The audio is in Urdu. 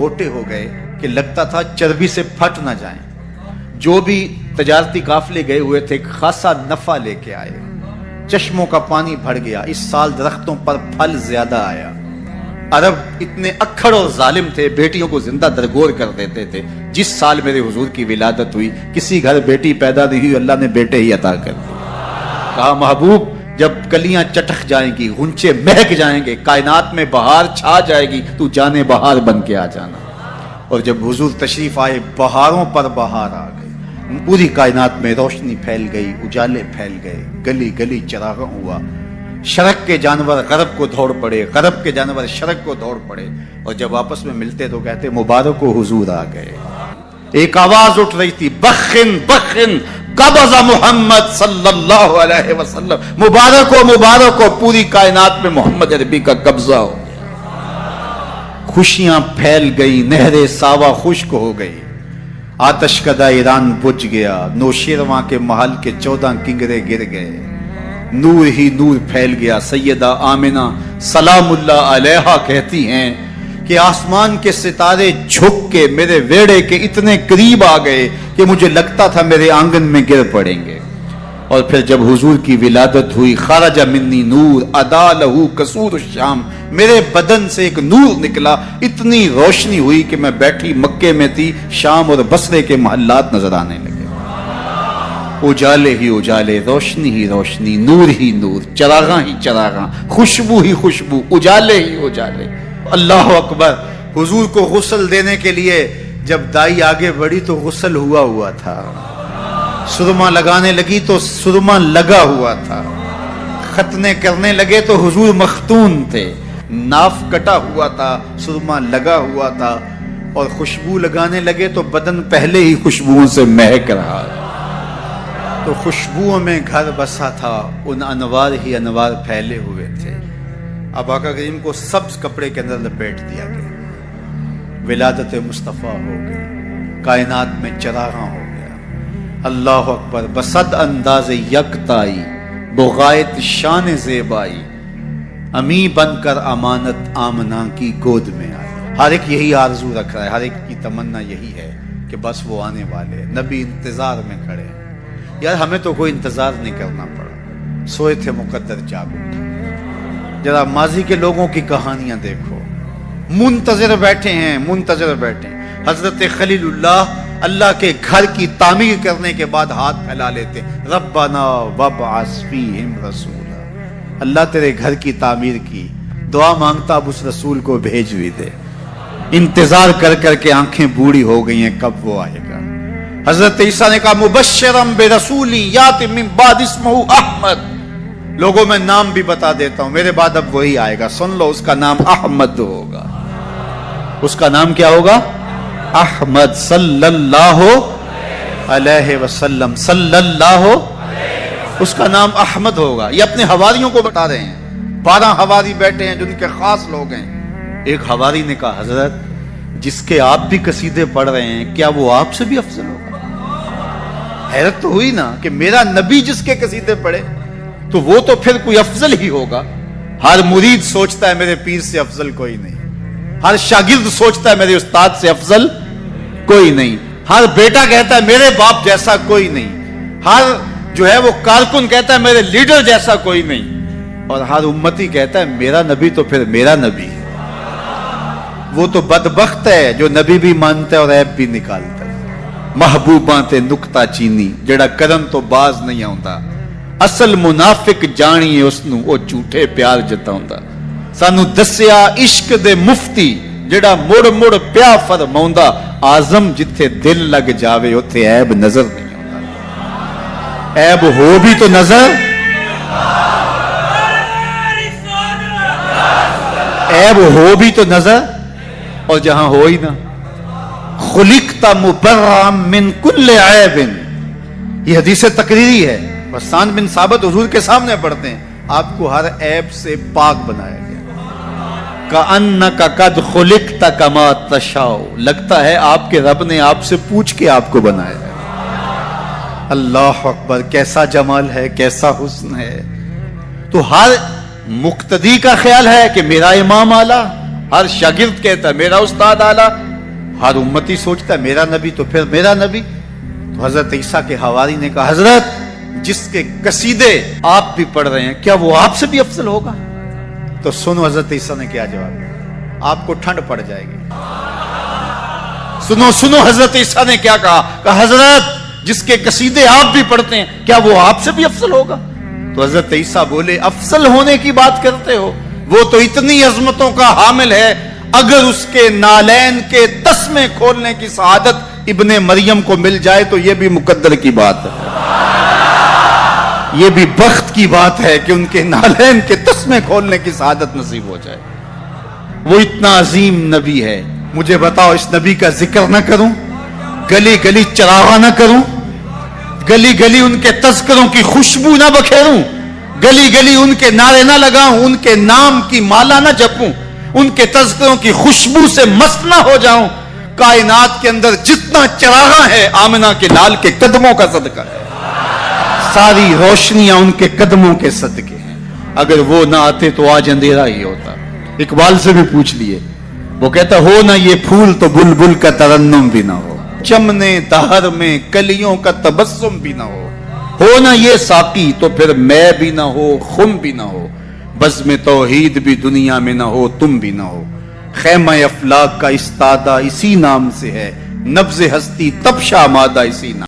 موٹے ہو گئے کہ لگتا تھا چربی سے پھٹ نہ جائیں. جو بھی تجارتی قافلے گئے ہوئے تھے خاصا نفع لے کے آئے. چشموں کا پانی بڑھ گیا. اس سال درختوں پر پھل زیادہ آیا. عرب اتنے اکھڑ اور ظالم تھے, بیٹیوں کو زندہ درگور کر دیتے تھے. جس سال میرے حضور کی ولادت ہوئی کسی گھر بیٹی پیدا نہیں ہوئی, اللہ نے بیٹے ہی عطا کر دیے. کہا محبوب جب کلیاں چٹک جائیں گی, غنچے مہک جائیں گے, کائنات میں بہار چھا جائے گی, تو جانے بہار بن کے آ جانا. اور جب حضور تشریف آئے بہاروں پر بہار آ گئی. پوری کائنات میں روشنی پھیل گئی, اجالے پھیل گئے, گلی گلی چراغاں ہوا. شرق کے جانور غرب کو دوڑ پڑے, غرب کے جانور شرق کو دوڑ پڑے. اور جب آپس میں ملتے تو کہتے مبارک ہو حضور آ گئے. ایک آواز اٹھ رہی تھی, بخن بخن قبض محمد صلی اللہ علیہ وسلم, مبارک ہو پوری کائنات میں محمد عربی کا قبضہ ہو. خوشیاں پھیل گئی, نہریں ساوا خشک ہو گئی. آتش کدہ ایران بجھ گیا, نوشیرواں کے محل کے 14 کنگرے گر گئے. نور ہی نور پھیل گیا. سیدہ آمنہ سلام اللہ علیہا کہتی ہیں کہ آسمان کے ستارے جھک کے میرے ویڑے کے اتنے قریب آ گئے کہ مجھے لگتا تھا میرے آنگن میں گر پڑیں گے. اور پھر جب حضور کی ولادت ہوئی, خرج منی نور ادا لہو قصور الشام, میرے بدن سے ایک نور نکلا, اتنی روشنی ہوئی کہ میں بیٹھی مکے میں تھی, شام اور بصرے کے محلات نظر آنے لگے. اجالے ہی اجالے, روشنی ہی روشنی, نور ہی نور, چراغاں ہی چراغاں, خوشبو ہی خوشبو, اجالے ہی اجالے. اللہ اکبر. حضور کو غسل دینے کے لیے جب دائی آگے بڑھی تو غسل ہوا تھا. سرما لگانے لگی تو سرما لگا ہوا تھا. ختنے کرنے لگے تو حضور مختون تھے. ناف کٹا ہوا تھا, سرما لگا ہوا تھا. اور خوشبو لگانے لگے تو بدن پہلے ہی خوشبوؤں سے مہک رہا. تو خوشبوؤں میں گھر بسا تھا, ان انوار ہی انوار پھیلے ہوئے تھے. اب آقا کریم کو سبز کپڑے کے اندر لپیٹ دیا گیا. ولادت مصطفیٰ ہو گئی, کائنات میں چراغاں ہو گیا. اللہ اکبر. بصد انداز یکتائی, بغایت شان زیبائی, امی بن کر امانت آمنہ کی گود میں آئی. ہر ایک یہی آرزو رکھ رہا ہے, ہر ایک کی تمنا یہی ہے کہ بس وہ آنے والے. نبی انتظار میں کھڑے ہیں. یار ہمیں تو کوئی انتظار نہیں کرنا پڑا, سوئے تھے مقدر جاگ اٹھے. ذرا ماضی کے لوگوں کی کہانیاں دیکھو, منتظر بیٹھے ہیں, منتظر بیٹھے ہیں. حضرت خلیل اللہ کے گھر کی تعمیر کرنے کے بعد ہاتھ پھیلا لیتے, ربنا وابعث فیہم رسولا. اللہ تیرے گھر کی تعمیر کی, دعا مانگتا اب اس رسول کو بھیج بھی دے. انتظار کر کر کے آنکھیں بوڑھی ہو گئی ہیں, کب وہ آئے گا. حضرت عیسیٰ نے کہا مبشرم برسول یات من بعد اسمہ احمد. لوگوں میں نام بھی بتا دیتا ہوں, میرے بعد اب وہی آئے گا, سن لو, اس کا نام احمد ہوگا. اس کا نام کیا ہوگا؟ احمد صلی اللہ علیہ وسلم. صلی اللہ, اس کا نام احمد ہوگا. یہ اپنے حواریوں کو بتا رہے ہیں. 12 حواری بیٹھے ہیں جن کے خاص لوگ ہیں. ایک حواری نے کہا حضرت جس کے آپ بھی قصیدے پڑھ رہے ہیں کیا وہ آپ سے بھی افضل ہوگا؟ حیرت تو ہوئی نا کہ میرا نبی جس کے قصیدے پڑھے تو وہ تو پھر کوئی افضل ہی ہوگا. ہر مرید سوچتا ہے میرے پیر سے افضل کوئی نہیں, ہر شاگرد سوچتا ہے میرے استاد سے افضل کوئی نہیں, ہر بیٹا کہتا ہے میرے باپ جیسا کوئی نہیں, ہر جو ہے وہ کارکن کہتا ہے میرے لیڈر جیسا کوئی نہیں, اور ہر امتی کہتا ہے میرا نبی تو پھر میرا نبی ہے. وہ تو بدبخت ہے جو نبی بھی مانتا ہے اور عیب بھی نکالتا ہے. محبوباں تے نکتہ چینی جڑا کرن تو باز نہیں آوندا, اصل منافق جانی اس نو او جھوٹے پیار جتاوندا. سانو دسیا عشق دے مفتی جڑا مڑ مڑ پیا فرماوندا, اعظم جتھے دل لگ جاوے اوتھے عیب نظر نہیں آوندا. عیب ہو بھی تو نظر, عیب ہو بھی تو نظر, اور جہاں ہو ہی نہ. خلقت مبرئا من کل عیب, یہ حدیث تقریری ہے. حسان بن ثابت حضور کے سامنے پڑھتے ہیں, آپ کو ہر عیب سے پاک بنایا گیا. کأنک قد خلقت کما تشاء, لگتا ہے آپ کے رب نے آپ سے پوچھ کے آپ کو بنایا ہے. اللہ اکبر. کیسا جمال ہے, کیسا حسن ہے. تو ہر مقتدی کا خیال ہے کہ میرا امام اعلیٰ, ہر شاگرد کہتا ہے میرا استاد اعلیٰ, ہر امتی سوچتا ہے میرا نبی تو پھر میرا نبی. تو حضرت عیسیٰ کے حواری نے کہا حضرت جس کے قصیدے آپ بھی پڑھ رہے ہیں کیا وہ آپ سے بھی افضل ہوگا؟ تو سنو حضرت عیسیٰ نے کیا جواب دیا. آپ کو ٹھنڈ پڑ جائے گی. سنو حضرت عیسیٰ نے کیا کہا حضرت جس کے قصیدے آپ بھی پڑھتے ہیں کیا وہ آپ سے بھی افضل ہوگا؟ تو حضرت عیسیٰ بولے افضل ہونے کی بات کرتے ہو، وہ تو اتنی عظمتوں کا حامل ہے، اگر اس کے نالین کے تسمے کھولنے کی سعادت ابن مریم کو مل جائے تو یہ بھی مقدر کی بات ہے، یہ بھی بخت کی بات ہے کہ ان کے نالین کے تسمے کھولنے کی سعادت نصیب ہو جائے. وہ اتنا عظیم نبی ہے. مجھے بتاؤ اس نبی کا ذکر نہ کروں، گلی گلی چراغاں نہ کروں، گلی گلی ان کے تذکروں کی خوشبو نہ بکھیروں، گلی گلی ان کے نعرے نہ لگاؤں، ان کے نام کی مالا نہ جپوں، ان کے تذکروں کی خوشبو سے مست نہ ہو جاؤں. کائنات کے اندر جتنا چراغاں ہے آمنہ کے لال کے قدموں کا صدقہ ہے، ساری روشنیاں ان کے قدموں کے صدقے ہیں. اگر وہ نہ آتے تو آج اندھیرا ہی ہوتا. اقبال سے بھی پوچھ لیے، وہ کہتا ہو نہ یہ پھول تو بلبل کا ترنم بھی نہ ہو، چمنے دہر میں کلیوں کا تبسم بھی نہ ہو نہ یہ ساقی تو پھر میں بھی نہ ہو، خم بھی نہ ہو، بزم توحید بھی دنیا میں نہ ہو، تم بھی نہ ہو. خیمہ افلاک کا استادہ اسی نام سے ہے، نبض ہستی تب شامادہ اسی نام